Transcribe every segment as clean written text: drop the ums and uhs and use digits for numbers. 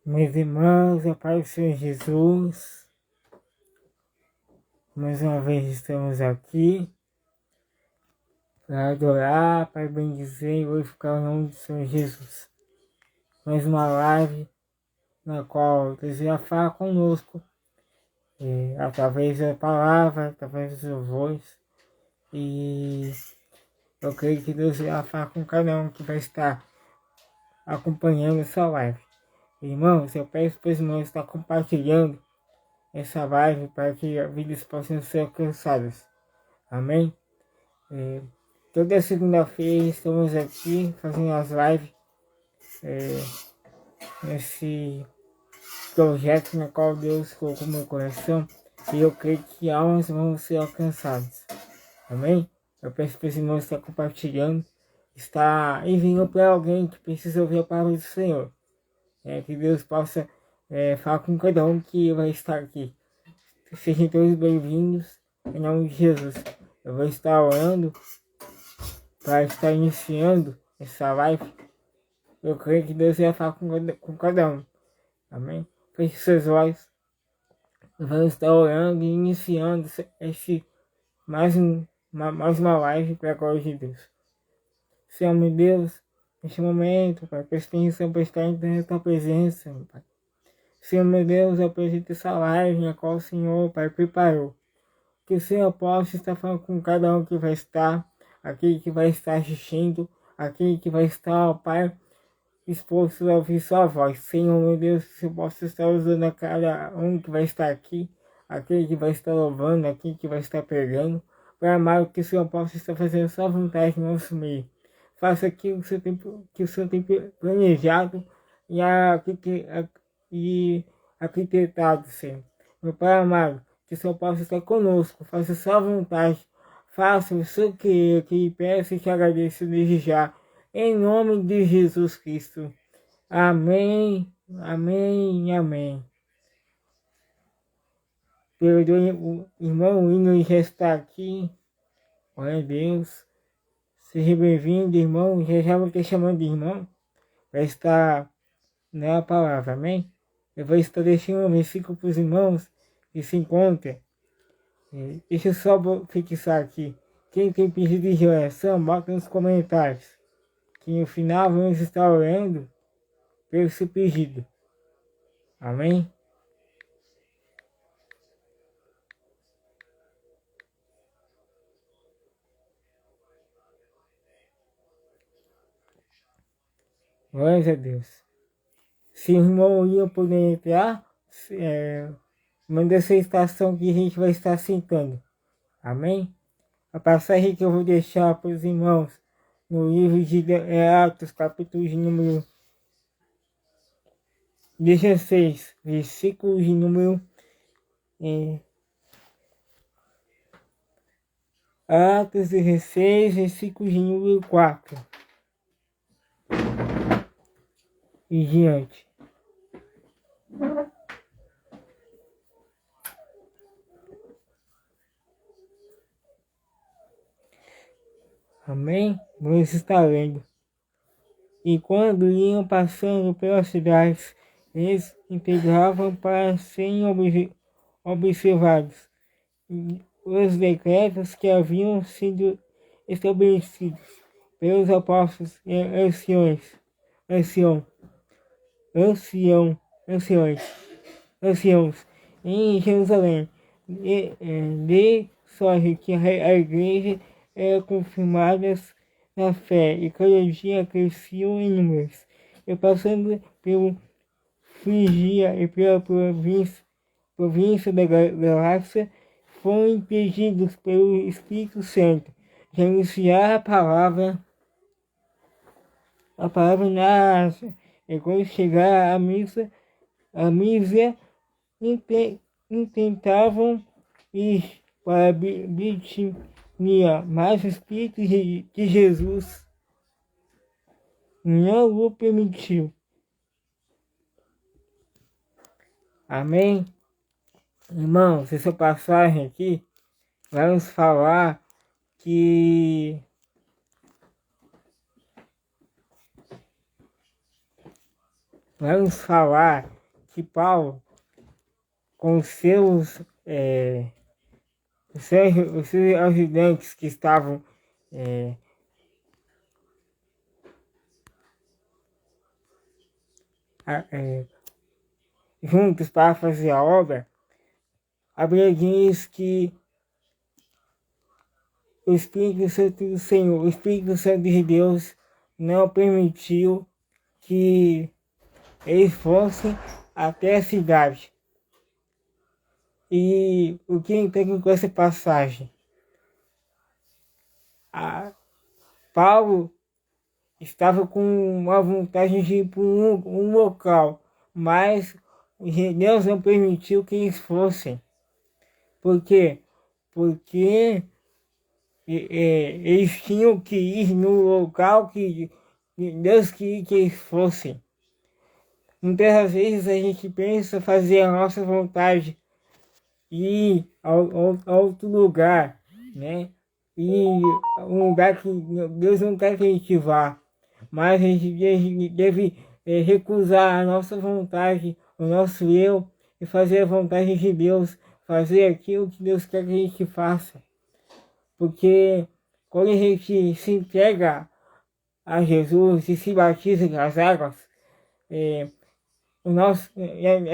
Meus irmãos, a paz do Senhor Jesus, mais uma vez estamos aqui para adorar, para bendizer e glorificar o nome do Senhor Jesus. Mais uma live na qual Deus irá falar conosco, através da palavra, através dos louvores, e eu creio que Deus irá falar com cada um que vai estar acompanhando essa live. Irmãos, eu peço para os irmãos estar compartilhando essa live para que vidas possam ser alcançadas. Amém? Toda segunda-feira estamos aqui fazendo as lives nesse projeto no qual Deus colocou no meu coração, e eu creio que almas vão ser alcançadas. Amém? Eu peço para os irmãos estar compartilhando, estar enviando para alguém que precisa ouvir a palavra do Senhor. Que Deus possa falar com cada um que vai estar aqui. Sejam todos bem-vindos, em nome de Jesus. Eu vou estar orando para estar iniciando essa live. Eu creio que Deus vai falar com cada um. Amém? Feche seus olhos. Vamos estar orando e iniciando mais uma live para a glória de Deus. Senhor meu Deus, neste momento, Pai, preste atenção para estar em tua presença, meu Pai. Senhor meu Deus, eu apresento essa live na qual o Senhor, Pai, preparou. Que o Senhor possa estar falando com cada um que vai estar, aquele que vai estar assistindo, aquele que vai estar, ó Pai, exposto a ouvir sua voz. Senhor, meu Deus, que eu possa estar usando a cada um que vai estar aqui, aquele que vai estar louvando, aquele que vai estar pregando, para amar que o Senhor possa estar fazendo sua vontade no nosso meio. Faça aquilo que o Senhor tem planejado e arquitetado, Senhor. Meu Pai amado, que o Senhor possa estar conosco, faça sua vontade, faça o seu querer, que lhe peço e te agradeço desde já, em nome de Jesus Cristo. Amém, amém, amém. Perdoe, o irmão William já está aqui. Glória a Deus. Seja bem-vindo, irmão. Já vou te chamando de irmão. Vai estar na palavra, amém? Eu vou estar deixando um versículo para os irmãos que se encontram. Deixa eu só fixar aqui. Quem tem pedido de oração, bota nos comentários. Que no final vamos estar orando pelo seu pedido. Amém? Glória a Deus. Se o irmão ia poder entrar, manda essa estação que a gente vai estar sentando. Amém? A passagem que eu vou deixar para os irmãos no livro de Atos, capítulo de número 16, versículo de número Atos 16, versículo de número 4 e diante. Amém? Vamos estar lendo. E quando iam passando pelas cidades, eles integravam para serem observados os decretos que haviam sido estabelecidos pelos apóstolos e anciãos em Jerusalém, de sorte que a igreja era confirmada na fé e cada dia cresciam em números, e passando pelo Frigia e pela província da Galácia, foram impedidos pelo Espírito Santo de anunciar a palavra na Ásia. E quando chegar a Mísia, intentavam ir para Bitinia, mas o Espírito de Jesus não o permitiu. Amém? Irmãos, essa passagem aqui vai nos falar que vamos falar que Paulo, com os seus ajudantes que estavam juntos para fazer a obra, a Bíblia diz que o Espírito Santo do Senhor, o Espírito Santo de Deus, não permitiu que eles fossem até a cidade. E o que eu com essa passagem? Paulo estava com uma vontade de ir para um local, mas Deus não permitiu que eles fossem. Por quê? Porque eles tinham que ir no local que Deus queria que eles fossem. Muitas vezes a gente pensa fazer a nossa vontade e ir a outro lugar, né? E um lugar que Deus não quer que a gente vá, mas a gente deve recusar a nossa vontade, o nosso eu, e fazer a vontade de Deus, fazer aquilo que Deus quer que a gente faça. Porque quando a gente se entrega a Jesus e se batiza nas águas, a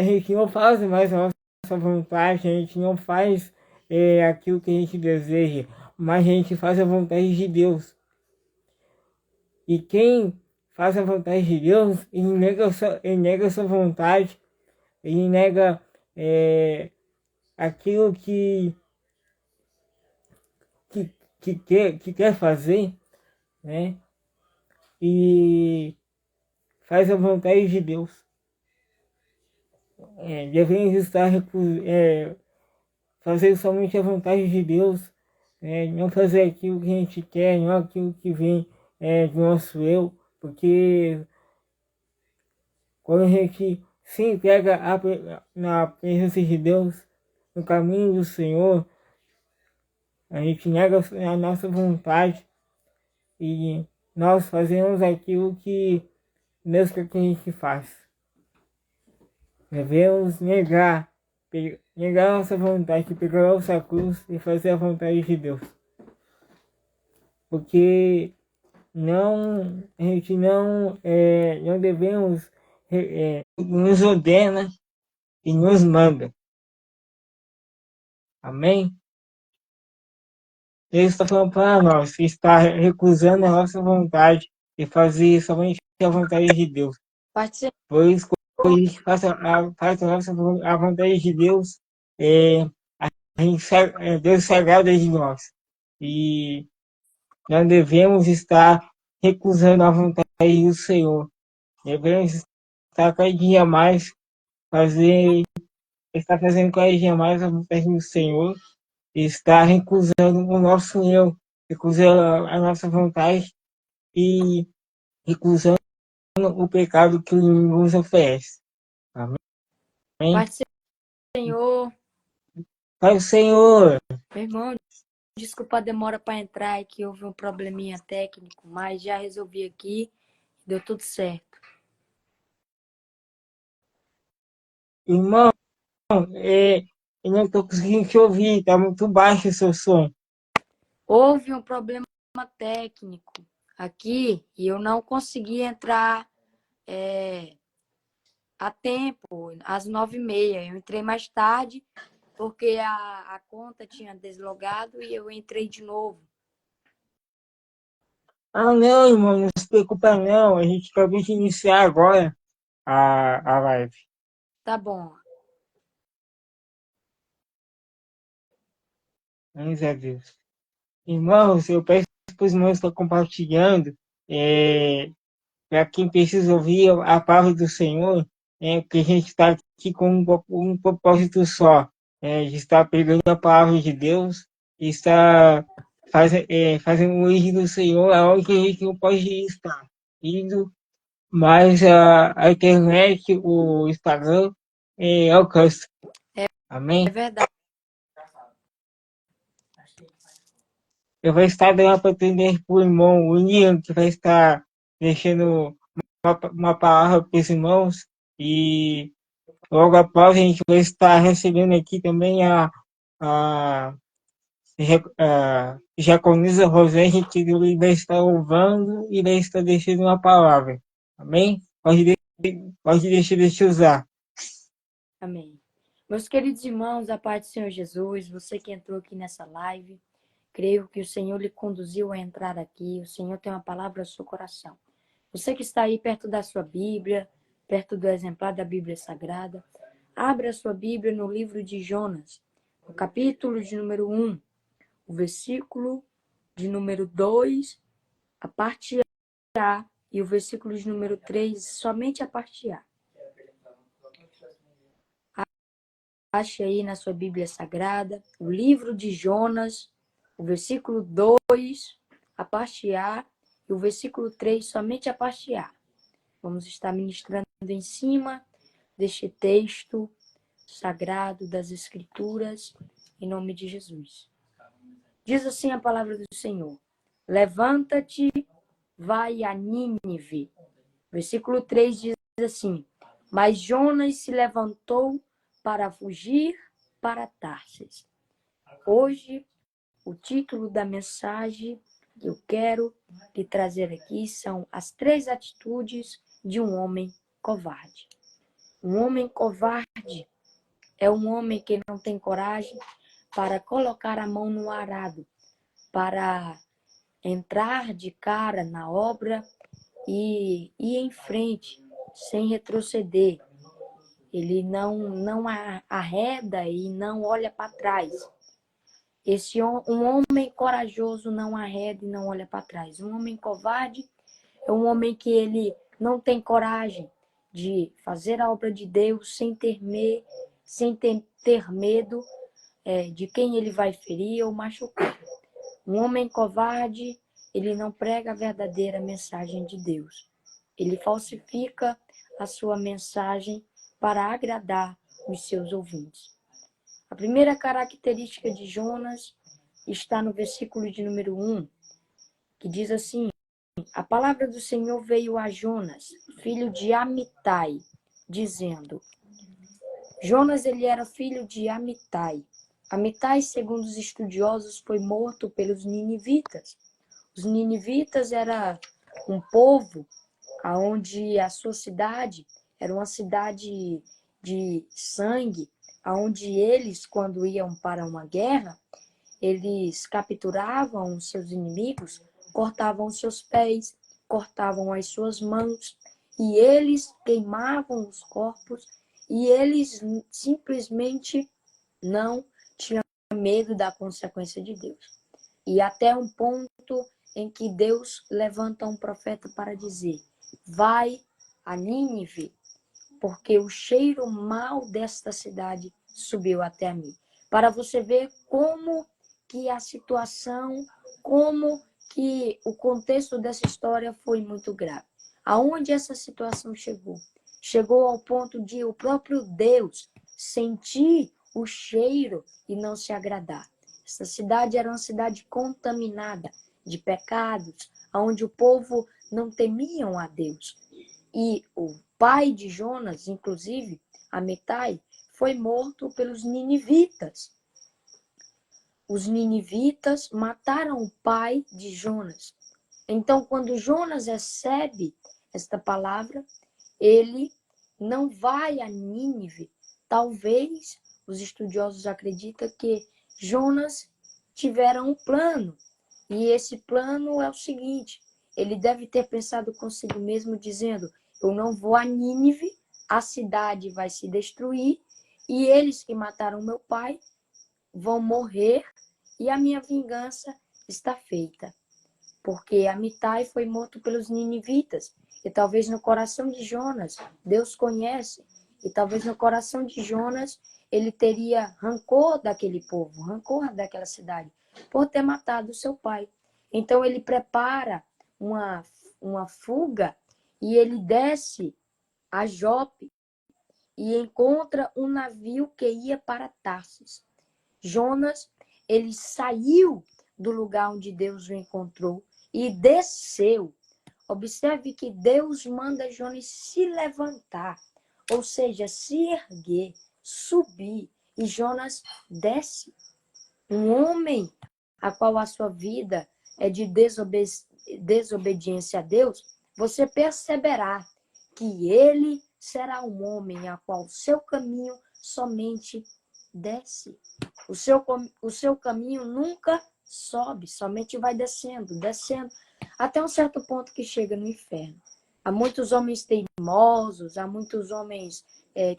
gente não faz mais a nossa vontade, a gente não faz aquilo que a gente deseja, mas a gente faz a vontade de Deus. E quem faz a vontade de Deus, ele nega a sua vontade, ele nega aquilo que quer fazer, né? E faz a vontade de Deus. Devemos estar fazer somente a vontade de Deus, não fazer aquilo que a gente quer, não aquilo que vem do nosso eu, porque quando a gente se entrega na presença de Deus, no caminho do Senhor, a gente nega a nossa vontade e nós fazemos aquilo que Deus quer que a gente faça. Devemos negar a nossa vontade, pegar a nossa cruz e fazer a vontade de Deus. Porque a gente não devemos, nos ordena e nos manda. Amém? Ele está falando para nós, está recusando a nossa vontade e fazer somente a vontade de Deus. Por isso, quando a gente faz a vontade de Deus, Deus se agrada de nós. E nós devemos estar recusando a vontade do Senhor. Devemos estar cada dia mais estar fazendo cada dia mais a vontade do Senhor, e estar recusando o nosso eu, recusando a nossa vontade e recusando o pecado que nos oferece. Amém? Pai do Senhor. Pai do Senhor. Meu irmão, desculpa a demora para entrar, que houve um probleminha técnico, mas já resolvi aqui, deu tudo certo. Irmão, eu não estou conseguindo te ouvir, está muito baixo o seu som. Houve um problema técnico aqui e eu não consegui entrar a tempo, às 9h30. Eu entrei mais tarde porque a conta tinha deslogado e eu entrei de novo. Ah, não, irmão, não se preocupa não, a gente acabou de iniciar agora a live. Tá bom. Graças a Deus. Irmãos, eu peço para os irmãos que estão compartilhando, para quem precisa ouvir a palavra do Senhor, porque a gente está aqui com um propósito só, de estar pregando a palavra de Deus, e estar fazendo o eixo do Senhor aonde que a gente não pode estar indo, mas a internet, o Instagram, alcança. Amém? É verdade. Eu vou estar dando a oportunidade para o irmão William, que vai estar deixando uma palavra para os irmãos, E logo após a gente vai estar recebendo aqui também a Diaconisa Rosane, que ele vai estar louvando e vai estar deixando uma palavra. Amém? Pode deixar de te usar. Amém. Meus queridos irmãos, a paz do Senhor Jesus, você que entrou aqui nessa live, creio que o Senhor lhe conduziu a entrar aqui, o Senhor tem uma palavra ao seu coração. Você que está aí perto da sua Bíblia, perto do exemplar da Bíblia Sagrada, abra a sua Bíblia no livro de Jonas, no capítulo de número 1, o versículo de número 2, a parte A, e o versículo de número 3, somente a parte A. Ache aí na sua Bíblia Sagrada, o livro de Jonas, o versículo 2, a parte A, e o versículo 3, somente a parte A. Vamos estar ministrando em cima deste texto sagrado das Escrituras, em nome de Jesus. Diz assim a palavra do Senhor: levanta-te, vai a Nínive. Versículo 3 diz assim: mas Jonas se levantou para fugir para Tarsis. Hoje, o título da mensagem que eu quero lhe trazer aqui são as 3 atitudes de um homem covarde. Um homem covarde é um homem que não tem coragem para colocar a mão no arado, para entrar de cara na obra e ir em frente, sem retroceder. Ele não arreda e não olha para trás. Um homem corajoso não arreda e não olha para trás. Um homem covarde é um homem que ele não tem coragem de fazer a obra de Deus sem ter medo de quem ele vai ferir ou machucar. Um homem covarde, ele não prega a verdadeira mensagem de Deus. Ele falsifica a sua mensagem para agradar os seus ouvintes. A primeira característica de Jonas está no versículo de número 1, que diz assim: a palavra do Senhor veio a Jonas, filho de Amitai, dizendo... Jonas, ele era filho de Amitai. Amitai, segundo os estudiosos, foi morto pelos ninivitas. Os ninivitas era um povo onde a sua cidade era uma cidade de sangue, onde eles, quando iam para uma guerra, eles capturavam os seus inimigos, cortavam os seus pés, cortavam as suas mãos, e eles queimavam os corpos, e eles simplesmente não tinham medo da consequência de Deus. E até um ponto em que Deus levanta um profeta para dizer: vai a Nínive, porque o cheiro mau desta cidade subiu até mim. Para você ver como que a situação, como que o contexto dessa história foi muito grave. Aonde essa situação chegou? Chegou ao ponto de o próprio Deus sentir o cheiro e não se agradar. Essa cidade era uma cidade contaminada de pecados, onde o povo não temiam a Deus. E o pai de Jonas, inclusive, Amitai, foi morto pelos ninivitas. Os ninivitas mataram o pai de Jonas. Então, quando Jonas recebe esta palavra, ele não vai a Nínive. Talvez os estudiosos acreditam que Jonas tivera um plano. E esse plano é o seguinte: ele deve ter pensado consigo mesmo, dizendo: eu não vou a Nínive, a cidade vai se destruir, e eles que mataram meu pai vão morrer, e a minha vingança está feita. Porque Amitai foi morto pelos ninivitas, e talvez no coração de Jonas, Deus conhece, e talvez no coração de Jonas ele teria rancor daquele povo, rancor daquela cidade, por ter matado seu pai. Então ele prepara uma fuga e ele desce a Jope e encontra um navio que ia para Tarsis. Jonas, ele saiu do lugar onde Deus o encontrou e desceu. Observe que Deus manda Jonas se levantar. ou seja, se erguer, subir, e Jonas desce. Um homem a qual a sua vida é de desobediência a Deus, você perceberá que ele será um homem a qual seu caminho somente desce. O seu caminho nunca sobe, somente vai descendo, descendo, até um certo ponto que chega no inferno. Há muitos homens teimosos, há muitos homens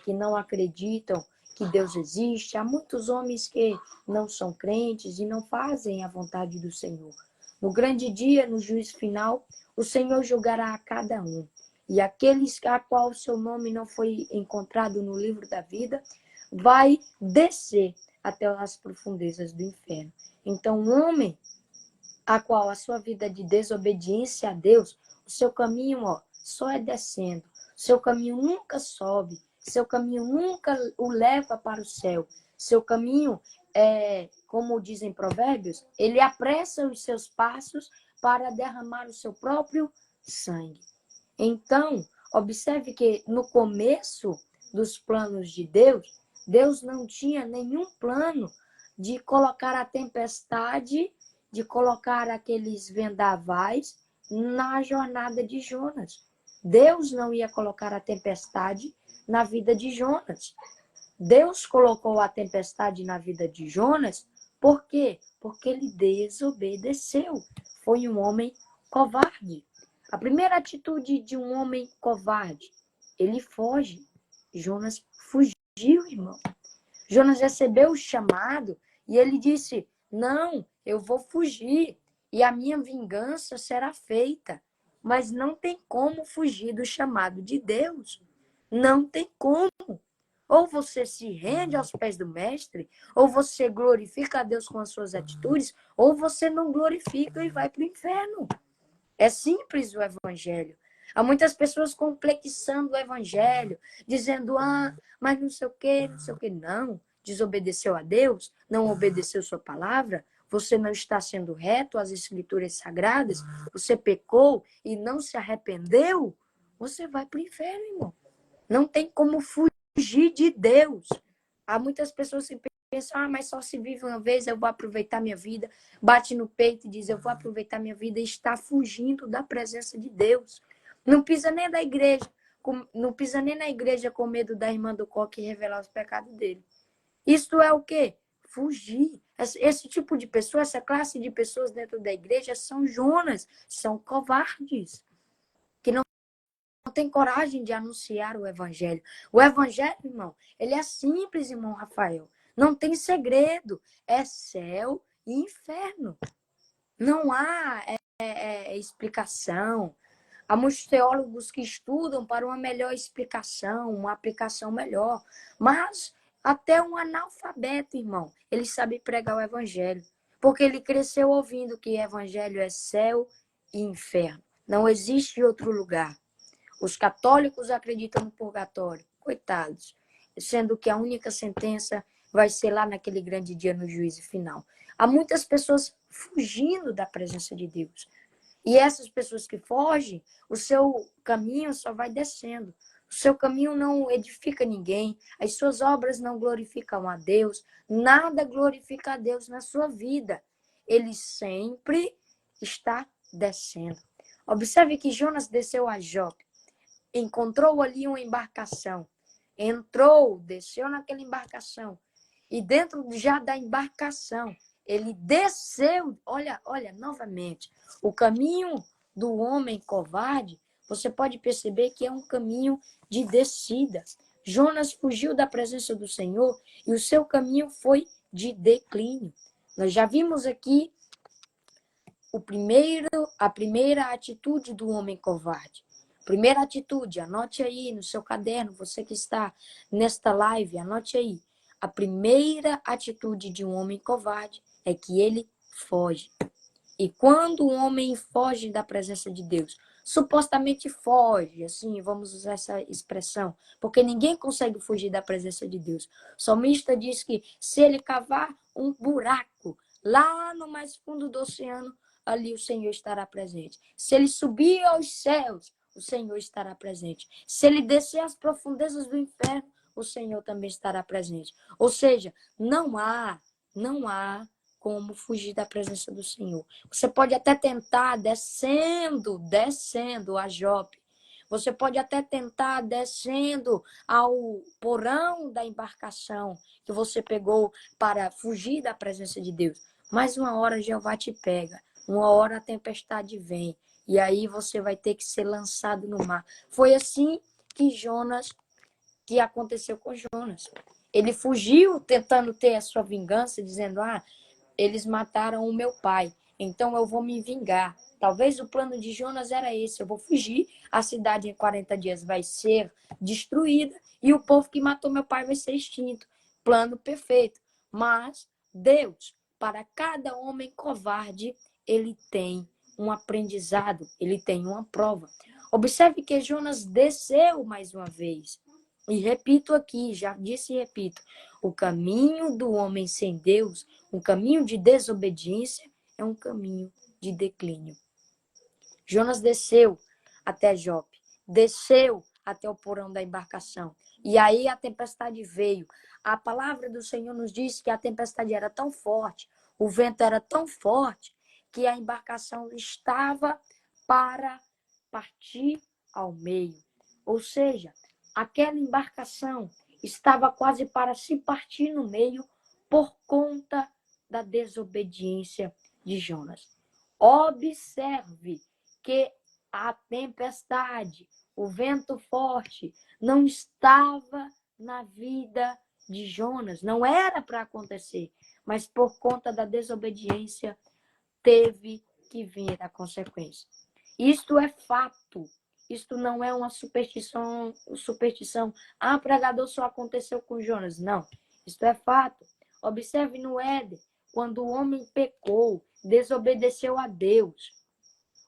que não acreditam que Deus existe, há muitos homens que não são crentes e não fazem a vontade do Senhor. No grande dia, no juízo final, o Senhor julgará a cada um. E aqueles a qual seu nome não foi encontrado no livro da vida, vai descer até as profundezas do inferno. Então, um homem a qual a sua vida é de desobediência a Deus, o seu caminho só é descendo. Seu caminho nunca sobe. Seu caminho nunca o leva para o céu. Seu caminho como dizem Provérbios, ele apressa os seus passos para derramar o seu próprio sangue. Então, observe que no começo dos planos de Deus, Deus não tinha nenhum plano de colocar a tempestade, de colocar aqueles vendavais na jornada de Jonas. Deus não ia colocar a tempestade na vida de Jonas. Deus colocou a tempestade na vida de Jonas, por quê? Porque ele desobedeceu. Foi um homem covarde. A primeira atitude de um homem covarde, ele foge. Jonas fugiu, irmão. Jonas recebeu o chamado e ele disse, não, eu vou fugir e a minha vingança será feita. Mas não tem como fugir do chamado de Deus. Não tem como. Ou você se rende aos pés do mestre, ou você glorifica a Deus com as suas atitudes, ou você não glorifica e vai para o inferno. É simples o evangelho. Há muitas pessoas complexando o evangelho, dizendo, mas não sei o quê, não sei o quê. Não, desobedeceu a Deus, não obedeceu sua palavra, você não está sendo reto às escrituras sagradas, você pecou e não se arrependeu, você vai para o inferno, irmão. Não tem como fugir de Deus. Há muitas pessoas que pensam, mas só se vive uma vez, eu vou aproveitar minha vida. Bate no peito e diz, eu vou aproveitar minha vida e está fugindo da presença de Deus. Não pisa nem da igreja, não pisa nem na igreja com medo da irmã do coque revelar os pecados dele. Isso é o quê? Fugir. Esse tipo de pessoa, essa classe de pessoas dentro da igreja são Jonas, são covardes, que não tem coragem de anunciar o evangelho. O evangelho, irmão, ele é simples, irmão Rafael. Não tem segredo. É céu e inferno. Não há explicação. Há muitos teólogos que estudam para uma melhor explicação, uma aplicação melhor. Mas até um analfabeto, irmão, ele sabe pregar o evangelho. Porque ele cresceu ouvindo que evangelho é céu e inferno. Não existe outro lugar. Os católicos acreditam no purgatório. Coitados. Sendo que a única sentença vai ser lá naquele grande dia no juízo final. Há muitas pessoas fugindo da presença de Deus. E essas pessoas que fogem, o seu caminho só vai descendo. O seu caminho não edifica ninguém. As suas obras não glorificam a Deus. Nada glorifica a Deus na sua vida. Ele sempre está descendo. Observe que Jonas desceu a Jope. Encontrou ali uma embarcação. Entrou, desceu naquela embarcação. E dentro já da embarcação, ele desceu. Olha, novamente. O caminho do homem covarde, você pode perceber que é um caminho de descida. Jonas fugiu da presença do Senhor e o seu caminho foi de declínio. Nós já vimos aqui a primeira atitude do homem covarde. Primeira atitude, anote aí no seu caderno, você que está nesta live, anote aí. A primeira atitude de um homem covarde é que ele foge. E quando o homem foge da presença de Deus, supostamente foge, assim, vamos usar essa expressão, porque ninguém consegue fugir da presença de Deus. O salmista diz que se ele cavar um buraco lá no mais fundo do oceano, ali o Senhor estará presente. Se ele subir aos céus, o Senhor estará presente. Se ele descer às profundezas do inferno, o Senhor também estará presente. Ou seja, não há como fugir da presença do Senhor. Você pode até tentar descendo a Jope. Você pode até tentar descendo ao porão da embarcação que você pegou para fugir da presença de Deus. Mas uma hora Jeová te pega. Uma hora a tempestade vem. E aí você vai ter que ser lançado no mar. Foi assim que aconteceu com Jonas. Ele fugiu tentando ter a sua vingança, dizendo, eles mataram o meu pai, então eu vou me vingar. Talvez o plano de Jonas era esse, eu vou fugir, a cidade em 40 dias vai ser destruída e o povo que matou meu pai vai ser extinto. Plano perfeito. Mas Deus, para cada homem covarde, ele tem um aprendizado, ele tem uma prova. Observe que Jonas desceu mais uma vez. E repito aqui, já disse e repito, o caminho do homem sem Deus, um caminho de desobediência, é um caminho de declínio. Jonas desceu até Jope, desceu até o porão da embarcação. E aí a tempestade veio. A palavra do Senhor nos diz que a tempestade era tão forte, o vento era tão forte, que a embarcação estava para partir ao meio. Ou seja, aquela embarcação estava quase para se partir no meio por conta da desobediência de Jonas. Observe que a tempestade, o vento forte, não estava na vida de Jonas, não era para acontecer, mas por conta da desobediência teve que vir a consequência. Isto é fato. Isto não é uma superstição. Pregador, só aconteceu com Jonas. Não. Isto é fato. Observe no Éden, quando o homem pecou, desobedeceu a Deus.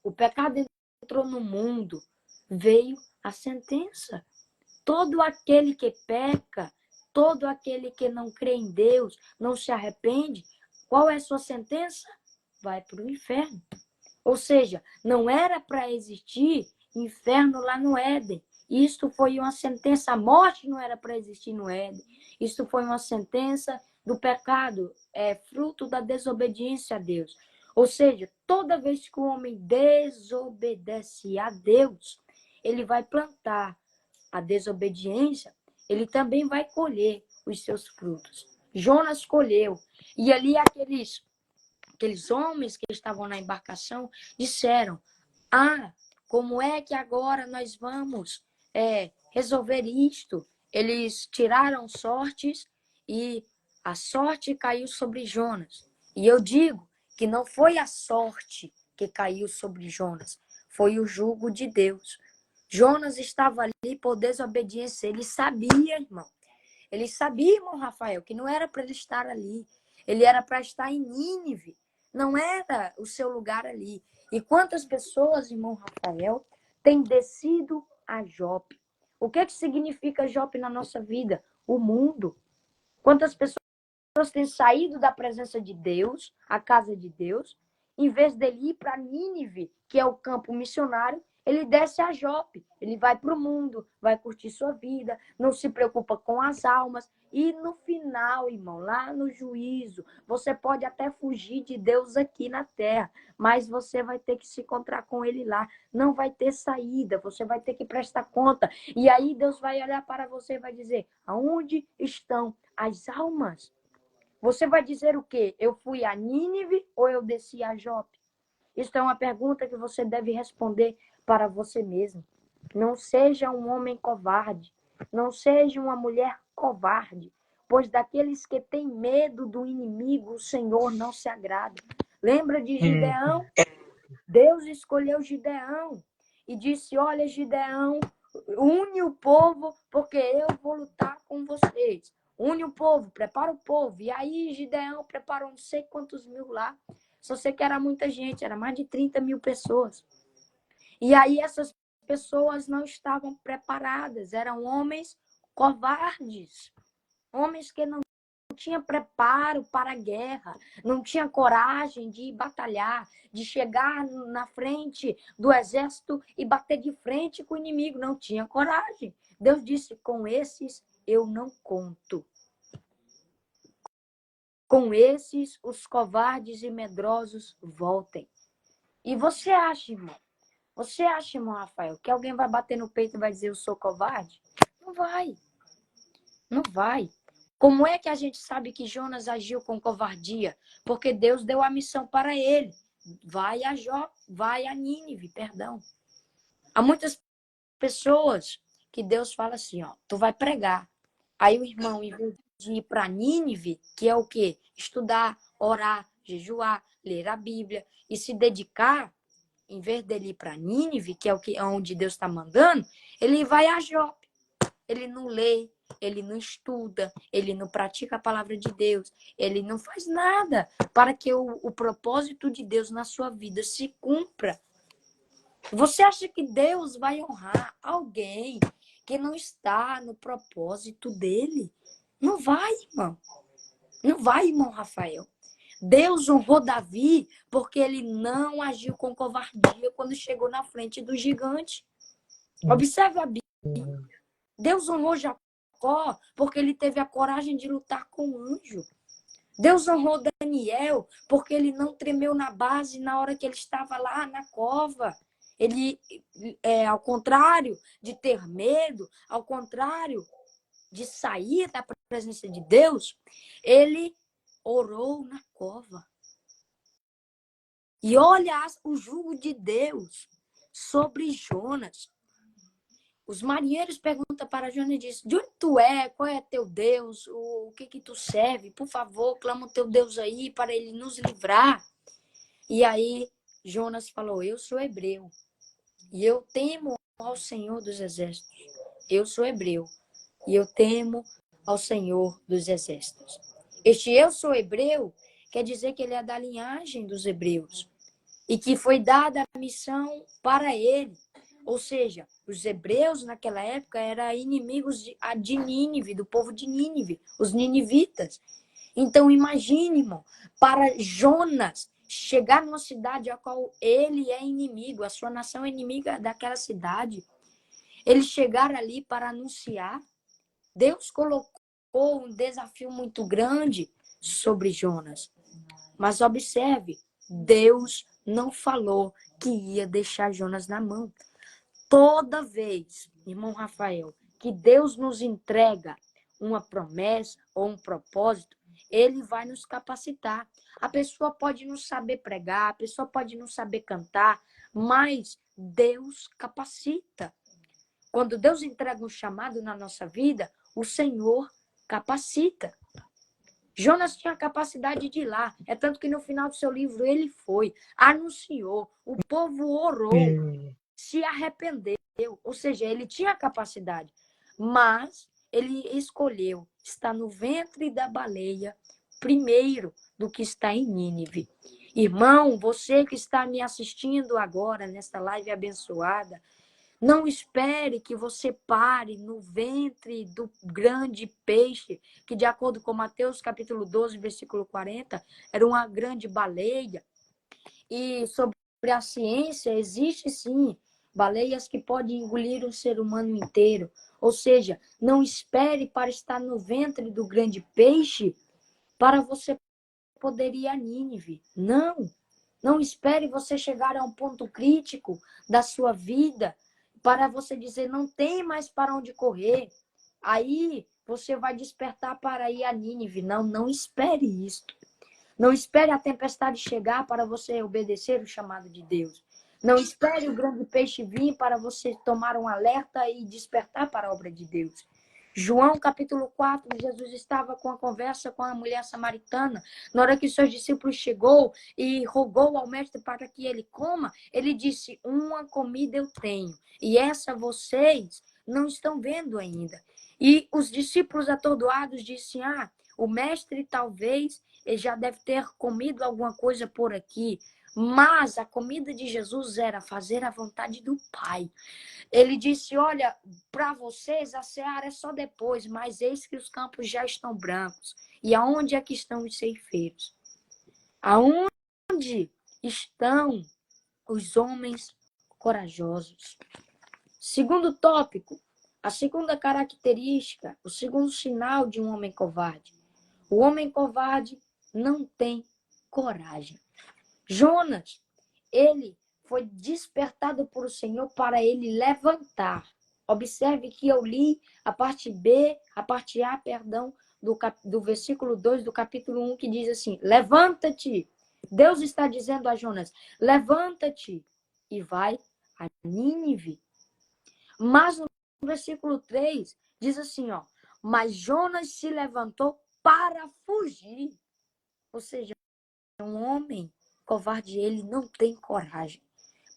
O pecado entrou no mundo, veio a sentença. Todo aquele que peca, todo aquele que não crê em Deus, não se arrepende, qual é a sua sentença? Vai para o inferno. Ou seja, não era para existir inferno lá no Éden. Isto foi uma sentença. A morte não era para existir no Éden. Isto foi uma sentença do pecado, fruto da desobediência a Deus. Ou seja, toda vez que o homem desobedece a Deus, ele vai plantar a desobediência, ele também vai colher os seus frutos. Jonas colheu. E ali aqueles homens que estavam na embarcação disseram, como é que agora nós vamos resolver isto? Eles tiraram sortes e a sorte caiu sobre Jonas. E eu digo que não foi a sorte que caiu sobre Jonas, foi o jugo de Deus. Jonas estava ali por desobediência, ele sabia, irmão. Ele sabia, irmão Rafael, que não era para ele estar ali. Ele era para estar em Nínive. Não era o seu lugar ali. E quantas pessoas, irmão Rafael, têm descido a Jope? O que significa Jope na nossa vida? O mundo. Quantas pessoas têm saído da presença de Deus, a casa de Deus, em vez dele ir para Nínive, que é o campo missionário, ele desce a Jope, ele vai para o mundo, vai curtir sua vida, não se preocupa com as almas. E no final, irmão, lá no juízo, você pode até fugir de Deus aqui na terra, mas você vai ter que se encontrar com ele lá. Não vai ter saída, você vai ter que prestar conta. E aí Deus vai olhar para você e vai dizer, aonde estão as almas? Você vai dizer o quê? Eu fui a Nínive ou eu desci a Jope? Isso é uma pergunta que você deve responder para você mesmo. Não seja um homem covarde. Não seja uma mulher covarde. Pois daqueles que têm medo do inimigo, o Senhor não se agrada. Lembra de Gideão? Deus escolheu Gideão e disse, olha, Gideão, une o povo, porque eu vou lutar com vocês. Une o povo, prepara o povo. E aí Gideão preparou não sei quantos mil lá. Só sei que era muita gente, era mais de 30 mil pessoas. E aí essas pessoas não estavam preparadas, eram homens covardes. Homens que não tinha preparo para a guerra, não tinha coragem de batalhar, de chegar na frente do exército e bater de frente com o inimigo, não tinha coragem. Deus disse, com esses eu não conto. Com esses, os covardes e medrosos voltem. E você acha, irmão? Você acha, irmão Rafael, que alguém vai bater no peito e vai dizer eu sou covarde? Não vai. Não vai. Como é que a gente sabe que Jonas agiu com covardia? Porque Deus deu a missão para ele. Vai a Nínive, perdão. Há muitas pessoas que Deus fala assim, ó, tu vai pregar. Aí o irmão, em vez de ir para Nínive, que é o quê? Estudar, orar, jejuar, ler a Bíblia e se dedicar, em vez dele ir para Nínive, que é onde Deus está mandando, ele vai a Jope. Ele não lê, ele não estuda, ele não pratica a palavra de Deus, ele não faz nada para que o propósito de Deus na sua vida se cumpra. Você acha que Deus vai honrar alguém que não está no propósito dele? Não vai, irmão. Não vai, irmão Rafael. Deus honrou Davi porque ele não agiu com covardia quando chegou na frente do gigante. Observe a Bíblia. Deus honrou Jacó porque ele teve a coragem de lutar com o anjo. Deus honrou Daniel porque ele não tremeu na base na hora que ele estava lá na cova. Ele, ao contrário de ter medo, ao contrário de sair da presença de Deus, ele orou na cova. E olha o jugo de Deus sobre Jonas. Os marinheiros perguntam para Jonas e dizem, de onde tu é? Qual é teu Deus? O que tu serve? Por favor, clama o teu Deus aí para ele nos livrar. E aí Jonas falou, eu sou hebreu. E eu temo ao Senhor dos Exércitos. Eu sou hebreu. E eu temo ao Senhor dos Exércitos. Este eu sou hebreu quer dizer que ele é da linhagem dos hebreus. E que foi dada a missão para ele. Ou seja, os hebreus naquela época eram inimigos de Nínive, do povo de Nínive, os ninivitas. Então imagine, irmão, para Jonas chegar numa cidade a qual ele é inimigo, a sua nação é inimiga daquela cidade, ele chegar ali para anunciar, Deus colocou um desafio muito grande sobre Jonas. Mas observe, Deus não falou que ia deixar Jonas na mão. Toda vez, irmão Rafael, que Deus nos entrega uma promessa ou um propósito, ele vai nos capacitar. A pessoa pode não saber pregar, a pessoa pode não saber cantar, mas Deus capacita. Quando Deus entrega um chamado na nossa vida, o Senhor capacita. Jonas tinha a capacidade de ir lá. É tanto que no final do seu livro ele foi, anunciou, o povo orou, se arrependeu. Ou seja, ele tinha a capacidade, mas ele escolheu estar no ventre da baleia primeiro do que está em Nínive. Irmão, você que está me assistindo agora nesta live abençoada, não espere que você pare no ventre do grande peixe, que de acordo com Mateus capítulo 12, versículo 40, era uma grande baleia. E sobre a ciência, existe sim baleias que podem engolir o ser humano inteiro. Ou seja, não espere para estar no ventre do grande peixe para você poder ir a Nínive. Não. Não espere você chegar a um ponto crítico da sua vida para você dizer, não tem mais para onde correr. Aí você vai despertar para ir a Nínive. Não, não espere isso. Não espere a tempestade chegar para você obedecer o chamado de Deus. Não espere o grande peixe vir para você tomar um alerta e despertar para a obra de Deus. João capítulo 4, Jesus estava com a conversa com a mulher samaritana. Na hora que os seus discípulos chegou e rogou ao mestre para que ele coma, ele disse, uma comida eu tenho, e essa vocês não estão vendo ainda. E os discípulos atordoados disseram, o mestre talvez já deve ter comido alguma coisa por aqui, Mas a comida de Jesus era fazer a vontade do Pai. Ele disse, olha, para vocês a seara é só depois, mas eis que os campos já estão brancos. E aonde é que estão os ceifeiros? Aonde estão os homens corajosos? Segundo tópico, a segunda característica, o segundo sinal de um homem covarde. O homem covarde não tem coragem. Jonas, ele foi despertado por o Senhor para ele levantar. Observe que eu li a parte B, a parte A, perdão, do versículo 2 do capítulo 1, que diz assim, levanta-te. Deus está dizendo a Jonas, levanta-te e vai a Nínive. Mas no versículo 3 diz assim, ó, mas Jonas se levantou para fugir. Ou seja, um homem covarde, ele não tem coragem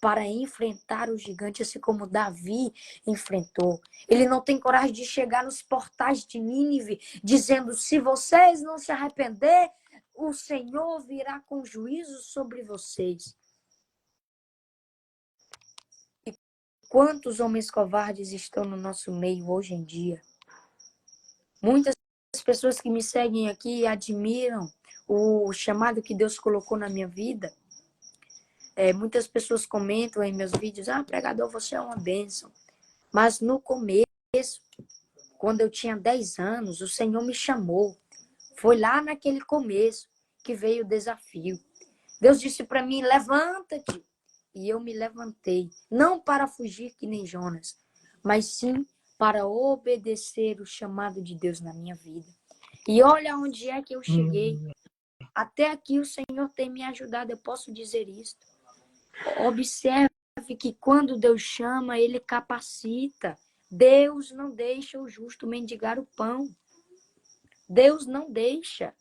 para enfrentar o gigante, assim como Davi enfrentou. Ele não tem coragem de chegar nos portais de Nínive, dizendo, se vocês não se arrepender, o Senhor virá com juízo sobre vocês. E quantos homens covardes estão no nosso meio hoje em dia? Muitas pessoas que me seguem aqui admiram o chamado que Deus colocou na minha vida. Muitas pessoas comentam em meus vídeos, pregador, você é uma bênção. Mas no começo, quando eu tinha 10 anos, o Senhor me chamou. Foi lá naquele começo que veio o desafio. Deus disse para mim, levanta-te. E eu me levantei, não para fugir que nem Jonas, mas sim para obedecer o chamado de Deus na minha vida. E olha onde é que eu cheguei. Até aqui o Senhor tem me ajudado, eu posso dizer isso. Observe que quando Deus chama, Ele capacita. Deus não deixa o justo mendigar o pão. Deus não deixa.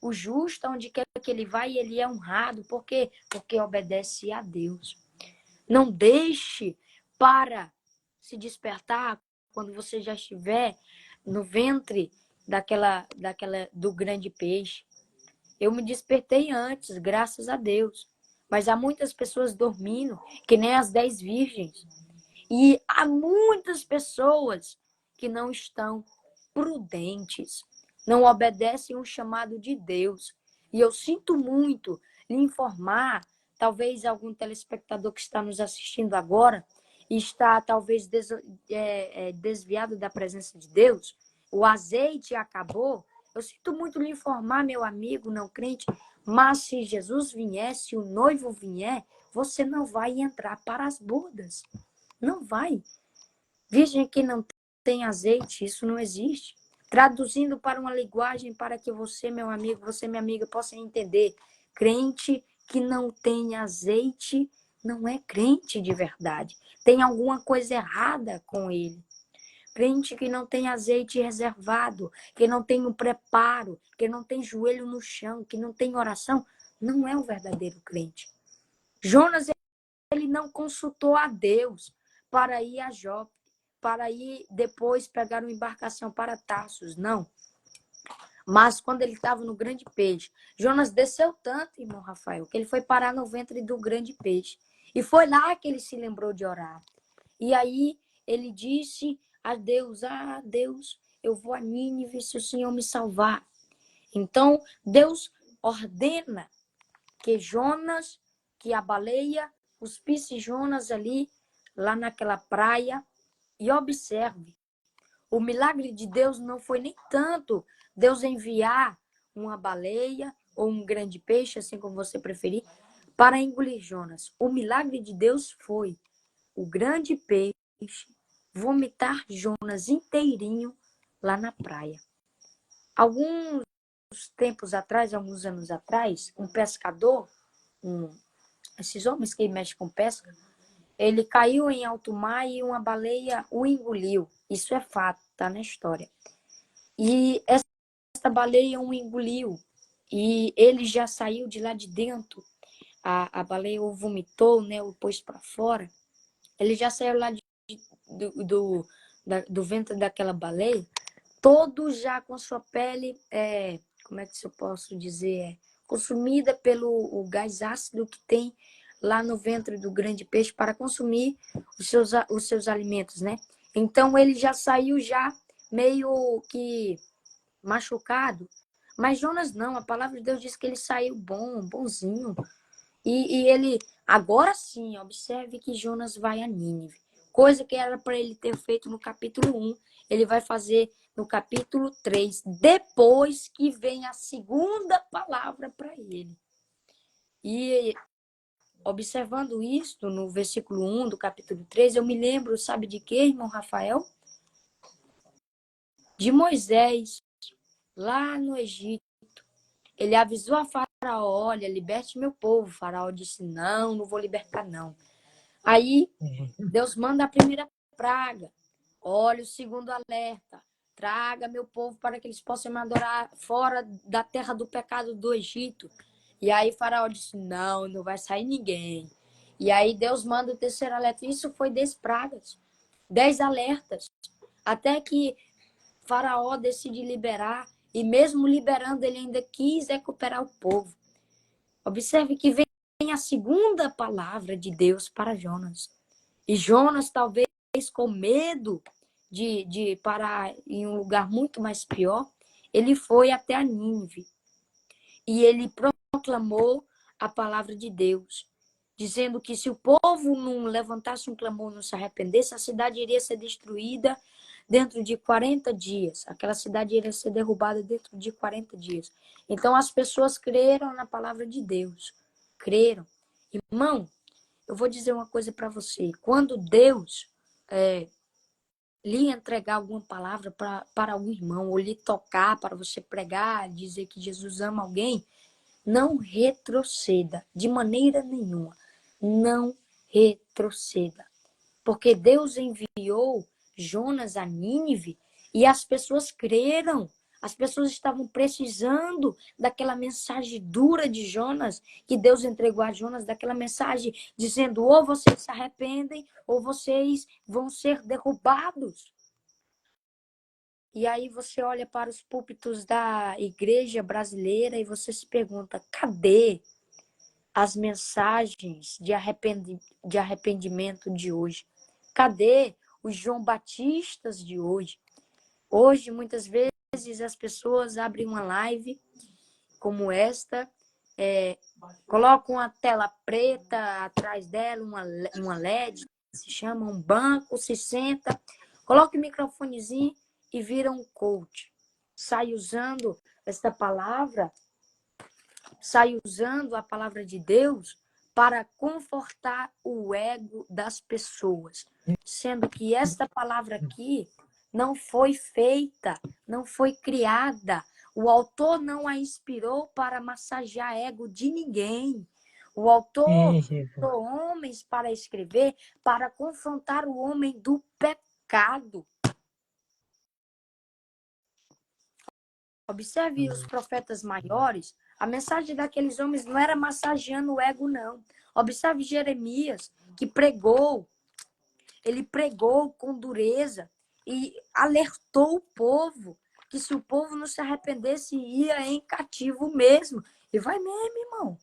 O justo, onde quer que ele vai, ele é honrado. Por quê? Porque obedece a Deus. Não deixe para se despertar quando você já estiver no ventre do grande peixe. Eu me despertei antes, graças a Deus. Mas há muitas pessoas dormindo, que nem as 10 virgens. E há muitas pessoas que não estão prudentes, não obedecem o chamado de Deus. E eu sinto muito lhe informar, talvez algum telespectador que está nos assistindo agora, está talvez desviado da presença de Deus, o azeite acabou. Eu sinto muito lhe informar, meu amigo não crente, mas se Jesus vier, se o noivo vier, você não vai entrar para as bodas. Não vai. Virgem que não tem azeite, isso não existe. Traduzindo para uma linguagem para que você, meu amigo, você, minha amiga, possa entender. Crente que não tem azeite não é crente de verdade. Tem alguma coisa errada com ele. Crente que não tem azeite reservado, que não tem um preparo, que não tem joelho no chão, que não tem oração, não é um verdadeiro crente. Jonas, ele não consultou a Deus para ir a Jope, para ir depois pegar uma embarcação para Tarsus, não. Mas quando ele estava no grande peixe, Jonas desceu tanto, irmão Rafael, que ele foi parar no ventre do grande peixe. E foi lá que ele se lembrou de orar. E aí ele disse a Deus, Deus, eu vou a Nínive se o Senhor me salvar. Então, Deus ordena que a baleia cuspisse Jonas ali, lá naquela praia, e observe, o milagre de Deus não foi nem tanto Deus enviar uma baleia ou um grande peixe, assim como você preferir, para engolir Jonas. O milagre de Deus foi o grande peixe vomitar Jonas inteirinho lá na praia. Alguns tempos atrás, alguns anos atrás, um pescador, esses homens que mexem com pesca, ele caiu em alto mar e uma baleia o engoliu. Isso é fato, tá na história. E essa baleia o engoliu. E ele já saiu de lá de dentro. A baleia o vomitou, né? O pôs para fora. Ele já saiu lá do ventre daquela baleia, todo já com a sua pele, como é que eu posso dizer? consumida pelo o gás ácido que tem lá no ventre do grande peixe para consumir os seus alimentos, né? Então ele já saiu já meio que machucado. Mas Jonas não, a palavra de Deus diz que ele saiu bonzinho. E ele, agora sim, observe que Jonas vai a Nínive. Coisa que era para ele ter feito no capítulo 1, ele vai fazer no capítulo 3, depois que vem a segunda palavra para ele. E observando isso no versículo 1 do capítulo 3, eu me lembro, sabe de quê, irmão Rafael? De Moisés, lá no Egito. Ele avisou a Faraó, olha, liberte meu povo. O Faraó disse, não vou libertar não. Aí Deus manda a primeira praga. Olha o segundo alerta. Traga meu povo para que eles possam me adorar fora da terra do pecado do Egito. E aí Faraó disse, não vai sair ninguém. E aí Deus manda o terceiro alerta. Isso foi 10 pragas, 10 alertas. Até que Faraó decide liberar. E mesmo liberando, ele ainda quis recuperar o povo. Observe que vem a segunda palavra de Deus para Jonas. E Jonas, talvez com medo de parar em um lugar muito mais pior, ele foi até a Nínive. E ele proclamou a palavra de Deus, dizendo que se o povo não levantasse um clamor, não se arrependesse, a cidade iria ser destruída dentro de 40 dias. Aquela cidade iria ser derrubada dentro de 40 dias. Então as pessoas creram na palavra de Deus. Creram. Irmão, eu vou dizer uma coisa para você. Quando Deus lhe entregar alguma palavra para algum irmão, ou lhe tocar para você pregar, dizer que Jesus ama alguém, não retroceda de maneira nenhuma. Não retroceda. Porque Deus enviou Jonas a Nínive e as pessoas creram. As pessoas estavam precisando daquela mensagem dura de Jonas, que Deus entregou a Jonas, daquela mensagem dizendo ou vocês se arrependem ou vocês vão ser derrubados. E aí você olha para os púlpitos da igreja brasileira e você se pergunta, cadê as mensagens de arrependimento de hoje? Cadê os João Batistas de hoje? Hoje, muitas vezes, as pessoas abrem uma live como esta, colocam uma tela preta atrás dela, uma LED, se chama um banco, se senta, coloca o microfonezinho e vira um coach. Sai usando esta palavra, sai usando a palavra de Deus para confortar o ego das pessoas. Sendo que esta palavra aqui não foi feita, não foi criada. O autor não a inspirou para massagear ego de ninguém. O autor usou homens para escrever, para confrontar o homem do pecado. Observe os profetas maiores, a mensagem daqueles homens não era massageando o ego, não. Observe Jeremias, que pregou, ele pregou com dureza e alertou o povo que se o povo não se arrependesse, ia em cativo mesmo. E vai mesmo, irmão.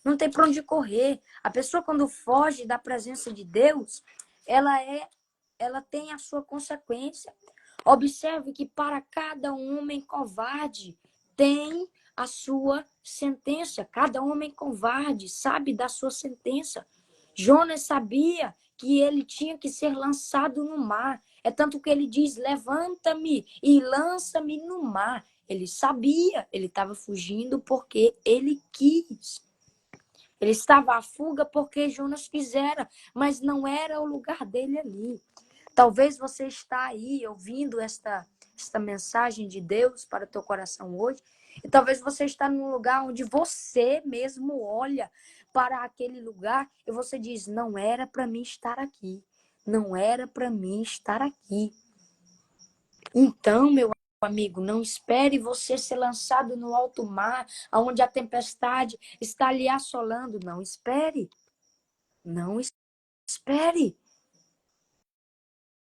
Não tem para onde correr. A pessoa, quando foge da presença de Deus, ela tem a sua consequência. Observe que para cada homem covarde tem a sua sentença. Cada homem covarde sabe da sua sentença. Jonas sabia que ele tinha que ser lançado no mar. É tanto que ele diz, levanta-me e lança-me no mar. Ele sabia, ele estava fugindo porque ele quis. Ele estava à fuga porque Jonas quisera, mas não era o lugar dele ali. Talvez você está aí ouvindo esta mensagem de Deus para o teu coração hoje, e talvez você está num lugar onde você mesmo olha para aquele lugar e você diz, não era para mim estar aqui. Não era para mim estar aqui. Então, meu amigo, não espere você ser lançado no alto mar, onde a tempestade está lhe assolando. Não espere. Não espere.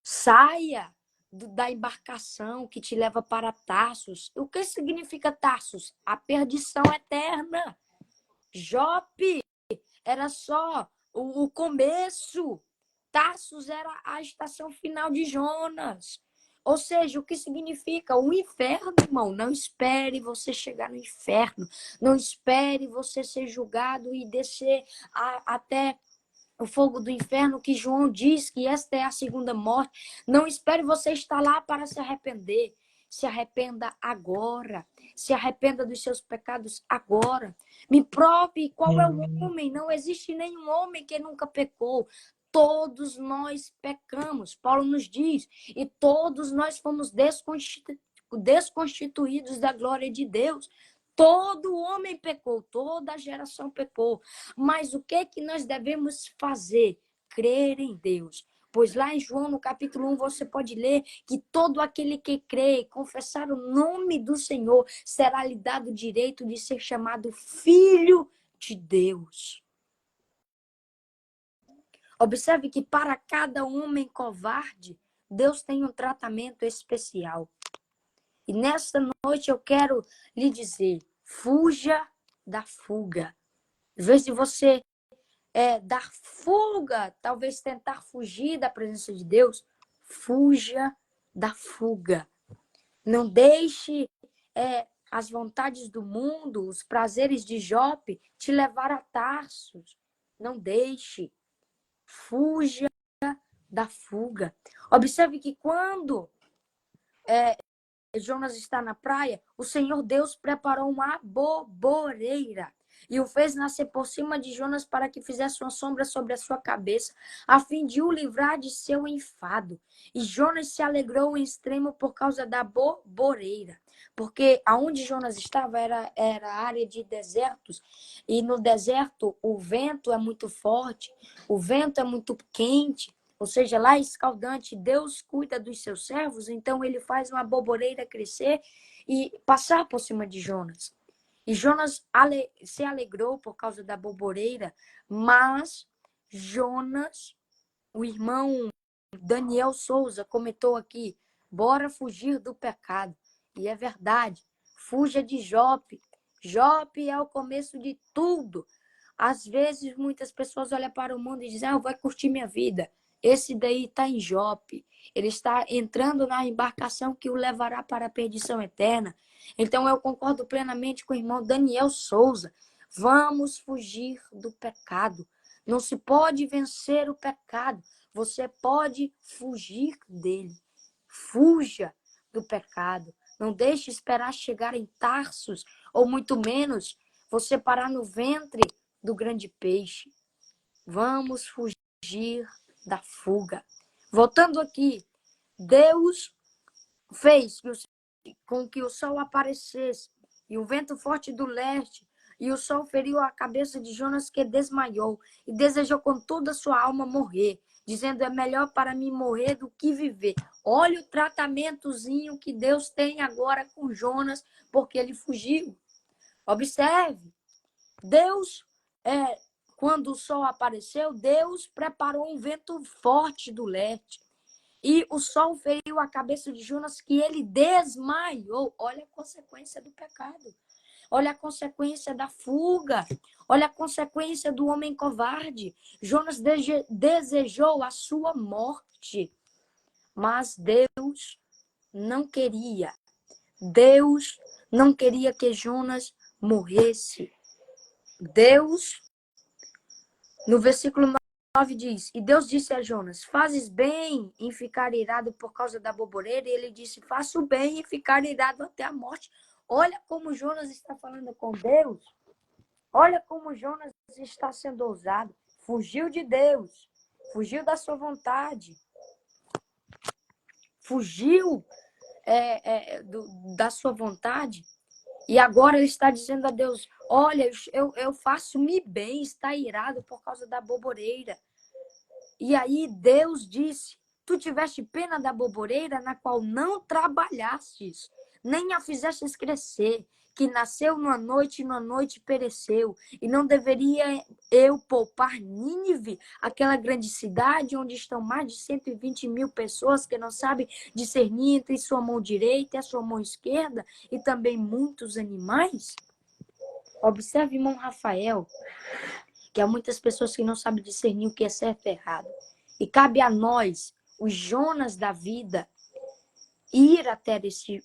Saia da embarcação que te leva para Tarsus. O que significa Tarsus? A perdição eterna. Jope era só o começo. Tarsus era a estação final de Jonas. Ou seja, o que significa? O inferno, irmão. Não espere você chegar no inferno. Não espere você ser julgado e descer até o fogo do inferno, que João diz que esta é a segunda morte. Não espere você estar lá para se arrepender. Se arrependa agora. Se arrependa dos seus pecados agora. Me prove qual é o homem. Não existe nenhum homem que nunca pecou. Todos nós pecamos. Paulo nos diz. E todos nós fomos desconstituídos da glória de Deus. Todo homem pecou, toda a geração pecou. Mas o que que nós devemos fazer? Crer em Deus. Pois lá em João, no capítulo 1, você pode ler que todo aquele que crê e confessar o nome do Senhor será lhe dado o direito de ser chamado filho de Deus. Observe que para cada homem covarde, Deus tem um tratamento especial. E nesta noite eu quero lhe dizer, fuja da fuga. Em vez de você dar fuga, talvez tentar fugir da presença de Deus, fuja da fuga. Não deixe as vontades do mundo, os prazeres de Jope, te levar a Tarsus. Não deixe. Fuja da fuga. Observe que quando Jonas está na praia, o Senhor Deus preparou uma aboboreira e o fez nascer por cima de Jonas para que fizesse uma sombra sobre a sua cabeça, a fim de o livrar de seu enfado. E Jonas se alegrou em extremo por causa da aboboreira, porque aonde Jonas estava era área de desertos, e no deserto o vento é muito forte, o vento é muito quente. Ou seja, lá é escaldante, Deus cuida dos seus servos, então ele faz uma aboboreira crescer e passar por cima de Jonas. E Jonas se alegrou por causa da aboboreira, mas Jonas, o irmão Daniel Souza, comentou aqui, bora fugir do pecado. E é verdade, fuja de Jope. Jope é o começo de tudo. Às vezes, muitas pessoas olham para o mundo e dizem, eu vou curtir minha vida. Esse daí está em Jope. Ele está entrando na embarcação que o levará para a perdição eterna. Então, eu concordo plenamente com o irmão Daniel Souza. Vamos fugir do pecado. Não se pode vencer o pecado. Você pode fugir dele. Fuja do pecado. Não deixe esperar chegar em Tarsus, ou muito menos você parar no ventre do grande peixe. Vamos fugir da fuga. Voltando aqui, Deus fez com que o sol aparecesse e o vento forte do leste, e o sol feriu a cabeça de Jonas, que desmaiou e desejou com toda a sua alma morrer, dizendo, é melhor para mim morrer do que viver. Olha o tratamentozinho que Deus tem agora com Jonas, porque ele fugiu. Observe, Deus quando o sol apareceu, Deus preparou um vento forte do leste. E o sol feriu a cabeça de Jonas, que ele desmaiou. Olha a consequência do pecado. Olha a consequência da fuga. Olha a consequência do homem covarde. Jonas desejou a sua morte. Mas Deus não queria. Deus não queria que Jonas morresse. Deus, no versículo 9 diz, e Deus disse a Jonas, fazes bem em ficar irado por causa da aboboreira? E ele disse, faço bem em ficar irado até a morte. Olha como Jonas está falando com Deus. Olha como Jonas está sendo ousado. Fugiu de Deus. Fugiu da sua vontade. Fugiu da sua vontade. E agora ele está dizendo a Deus, olha, eu faço-me bem, está irado por causa da aboboreira. E aí Deus disse, tu tiveste pena da aboboreira na qual não trabalhastes, nem a fizestes crescer, que nasceu numa noite e numa noite pereceu. E não deveria eu poupar Nínive, aquela grande cidade onde estão mais de 120 mil pessoas que não sabem discernir entre sua mão direita e a sua mão esquerda, e também muitos animais? Observe, irmão Rafael, que há muitas pessoas que não sabem discernir o que é certo e errado. E cabe a nós, os Jonas da vida, ir até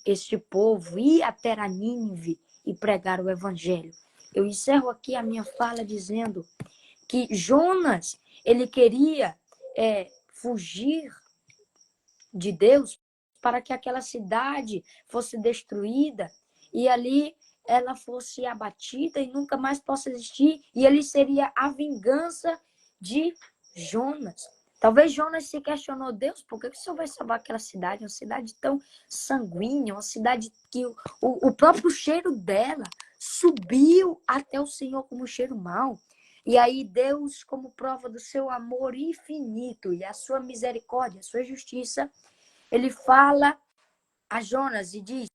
este povo, ir até a Nínive e pregar o evangelho. Eu encerro aqui a minha fala dizendo que Jonas, ele queria fugir de Deus para que aquela cidade fosse destruída e ali ela fosse abatida e nunca mais possa existir, e ele seria a vingança de Jonas. Talvez Jonas se questionou: Deus, por que o Senhor vai salvar aquela cidade? Uma cidade tão sanguínea, uma cidade que o próprio cheiro dela subiu até o Senhor como cheiro mau. E aí Deus, como prova do seu amor infinito e a sua misericórdia, a sua justiça, ele fala a Jonas e diz: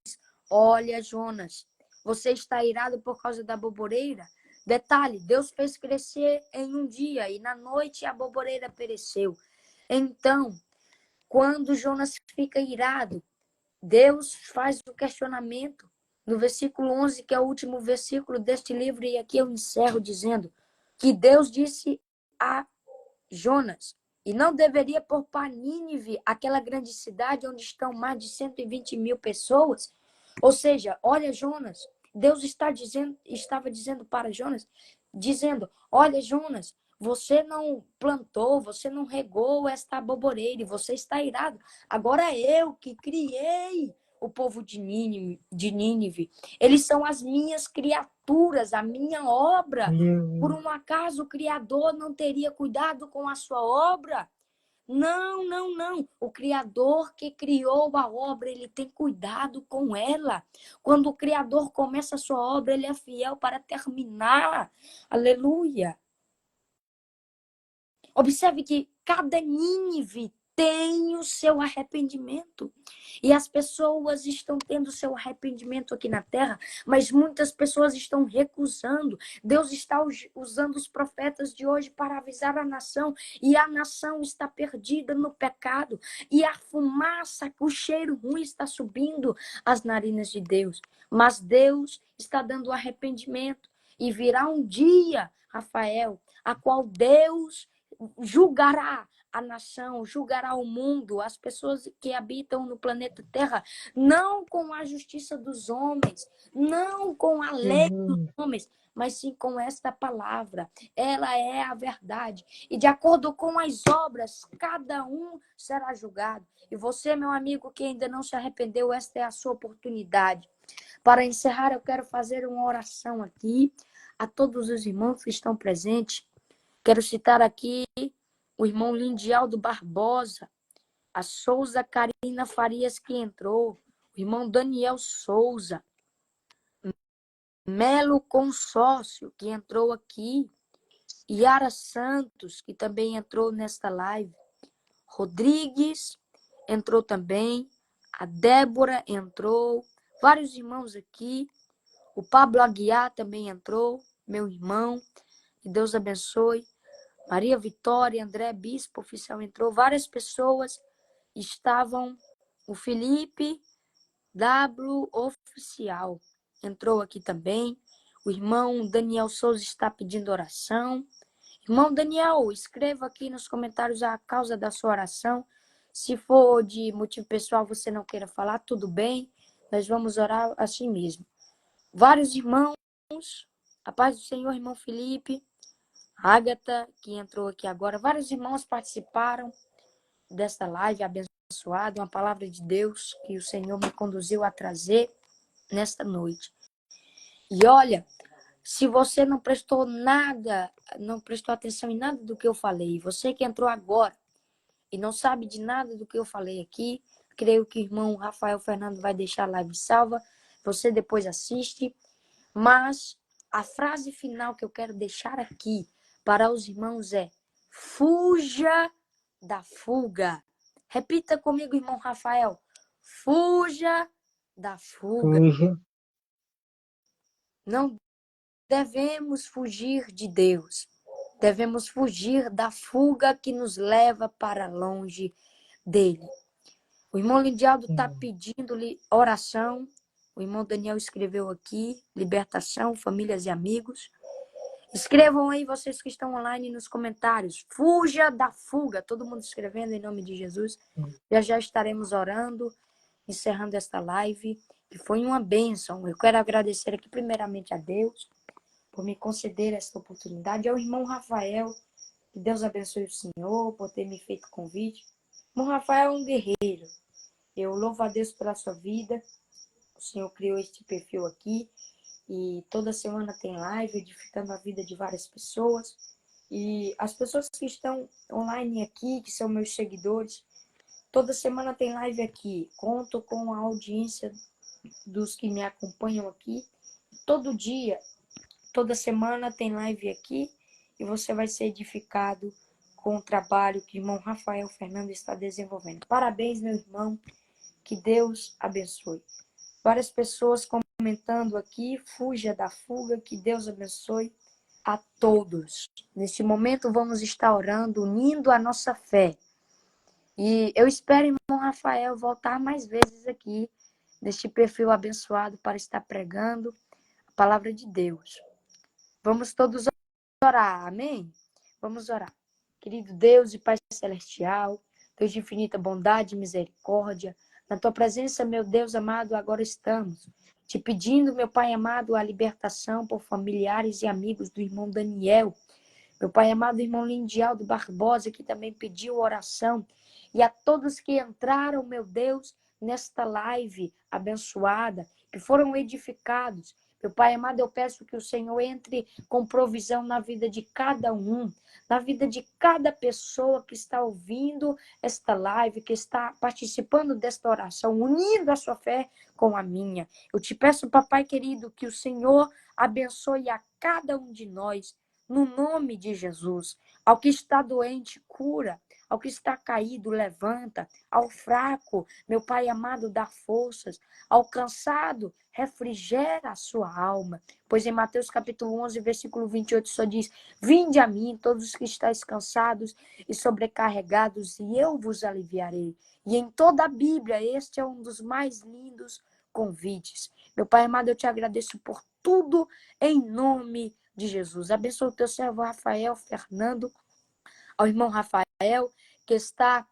olha, Jonas, você está irado por causa da boboreira? Detalhe, Deus fez crescer em um dia e na noite a boboreira pereceu. Então, quando Jonas fica irado, Deus faz o questionamento. No versículo 11, que é o último versículo deste livro, e aqui eu encerro dizendo que Deus disse a Jonas: e não deveria poupar Nínive, aquela grande cidade onde estão mais de 120 mil pessoas? Ou seja, olha, Jonas, Deus estava dizendo para Jonas, dizendo: olha, Jonas, você não plantou, você não regou esta boboreira e você está irado. Agora eu que criei o povo de Nínive. Eles são as minhas criaturas, a minha obra. Por um acaso o Criador não teria cuidado com a sua obra? Não, não, não. O Criador que criou a obra, ele tem cuidado com ela. Quando o Criador começa a sua obra, ele é fiel para terminar. Aleluia. Observe que cada Nínive tem o seu arrependimento. E as pessoas estão tendo seu arrependimento aqui na terra, mas muitas pessoas estão recusando. Deus está usando os profetas de hoje para avisar a nação, e a nação está perdida no pecado, e a fumaça, o cheiro ruim está subindo às narinas de Deus. Mas Deus está dando arrependimento, e virá um dia, Rafael, a qual Deus julgará a nação, julgará o mundo, as pessoas que habitam no planeta Terra, não com a justiça dos homens, não com a lei dos homens, mas sim com esta palavra. Ela é a verdade. E de acordo com as obras, cada um será julgado. E você, meu amigo, que ainda não se arrependeu, esta é a sua oportunidade. Para encerrar, eu quero fazer uma oração aqui a todos os irmãos que estão presentes. Quero citar aqui o irmão Lindialdo Barbosa, a Souza Carina Farias, que entrou, o irmão Daniel Souza, Melo Consórcio, que entrou aqui, Yara Santos, que também entrou nesta live, Rodrigues entrou também, a Débora entrou, vários irmãos aqui, o Pablo Aguiar também entrou, meu irmão, que Deus abençoe. Maria Vitória, André Bispo Oficial entrou, várias pessoas estavam, o Felipe W Oficial entrou aqui também, o irmão Daniel Souza está pedindo oração. Irmão Daniel, escreva aqui nos comentários a causa da sua oração. Se for de motivo pessoal, você não queira falar, tudo bem, nós vamos orar assim mesmo. Vários irmãos, a paz do Senhor, irmão Felipe, Ágata, que entrou aqui agora. Vários irmãos participaram desta live abençoada, uma palavra de Deus que o Senhor me conduziu a trazer nesta noite. E olha, se você não prestou nada, não prestou atenção em nada do que eu falei, você que entrou agora e não sabe de nada do que eu falei aqui, creio que o irmão Rafael Fernando vai deixar a live salva, você depois assiste, mas a frase final que eu quero deixar aqui para os irmãos é: fuja da fuga. Repita comigo, irmão Rafael. Fuja da fuga. Fuja Não devemos fugir de Deus. Devemos fugir da fuga que nos leva para longe dele. O irmão Lindialdo está pedindo-lhe oração. O irmão Daniel escreveu aqui, libertação, famílias e amigos. Escrevam aí, vocês que estão online, nos comentários. Fuja da fuga. Todo mundo escrevendo em nome de Jesus. Já estaremos orando, encerrando esta live, que foi uma bênção. Eu quero agradecer aqui primeiramente a Deus por me conceder esta oportunidade. Ao irmão Rafael, que Deus abençoe o senhor por ter me feito o convite. O irmão Rafael é um guerreiro. Eu louvo a Deus pela sua vida. O senhor criou este perfil aqui e toda semana tem live edificando a vida de várias pessoas. E as pessoas que estão online aqui, que são meus seguidores, toda semana tem live aqui. Conto com a audiência dos que me acompanham aqui. Todo dia, toda semana tem live aqui e você vai ser edificado com o trabalho que o irmão Rafael Fernando está desenvolvendo. Parabéns, meu irmão. Que Deus abençoe. Várias pessoas comentando aqui, fuja da fuga, que Deus abençoe a todos. Neste momento vamos estar orando, unindo a nossa fé. E eu espero, irmão Rafael, voltar mais vezes aqui, neste perfil abençoado, para estar pregando a palavra de Deus. Vamos todos orar, amém? Vamos orar. Querido Deus e Pai Celestial, Deus de infinita bondade e misericórdia, na tua presença, meu Deus amado, agora estamos te pedindo, meu Pai amado, a libertação por familiares e amigos do irmão Daniel. Meu Pai amado, irmão Lindialdo Barbosa, que também pediu oração. E a todos que entraram, meu Deus, nesta live abençoada, que foram edificados. Meu Pai amado, eu peço que o Senhor entre com provisão na vida de cada um, na vida de cada pessoa que está ouvindo esta live, que está participando desta oração, unindo a sua fé com a minha. Eu te peço, papai querido, que o Senhor abençoe a cada um de nós, no nome de Jesus. Ao que está doente, cura. Ao que está caído, levanta. Ao fraco, meu Pai amado, dá forças. Ao cansado, refrigera a sua alma. Pois em Mateus capítulo 11, versículo 28, só diz: vinde a mim, todos os que estáis cansados e sobrecarregados, e eu vos aliviarei. E em toda a Bíblia, este é um dos mais lindos convites. Meu Pai amado, eu te agradeço por tudo, em nome de Jesus. Abençoa o teu servo Rafael Fernando, ao irmão Rafael, que está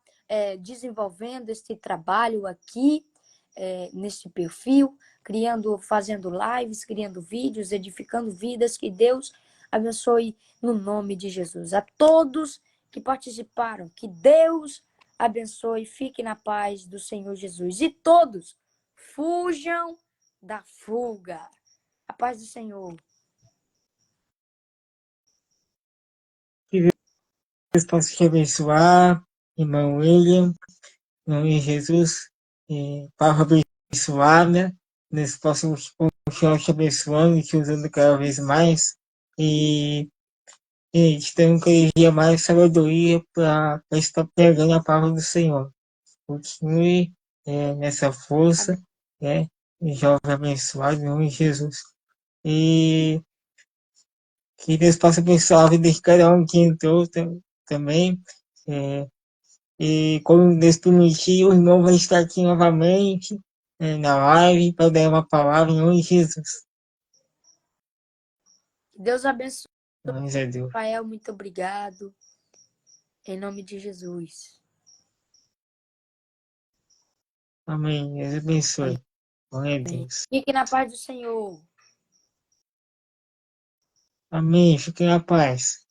desenvolvendo este trabalho aqui, neste perfil, fazendo lives, criando vídeos, edificando vidas. Que Deus abençoe no nome de Jesus. A todos que participaram, que Deus abençoe, fique na paz do Senhor Jesus. E todos fujam da fuga. A paz do Senhor. Que Deus possa te abençoar, irmão William, em nome de Jesus. Palavra abençoada. Nós possamos continuar te abençoando e te usando cada vez mais. E te dando cada dia mais sabedoria para estar pregando a palavra do Senhor. Continue nessa força, jovem abençoado, em nome de Jesus. E que Deus possa abençoar a vida de cada um que entrou também. E quando Deus permitir, o irmão vai estar aqui novamente na live para dar uma palavra em nome de Jesus. Deus abençoe. Glórias a Deus. Rafael, muito obrigado. Em nome de Jesus. Amém. Deus abençoe. Glória a Deus. Fique na paz do Senhor. Amém. Fique na paz.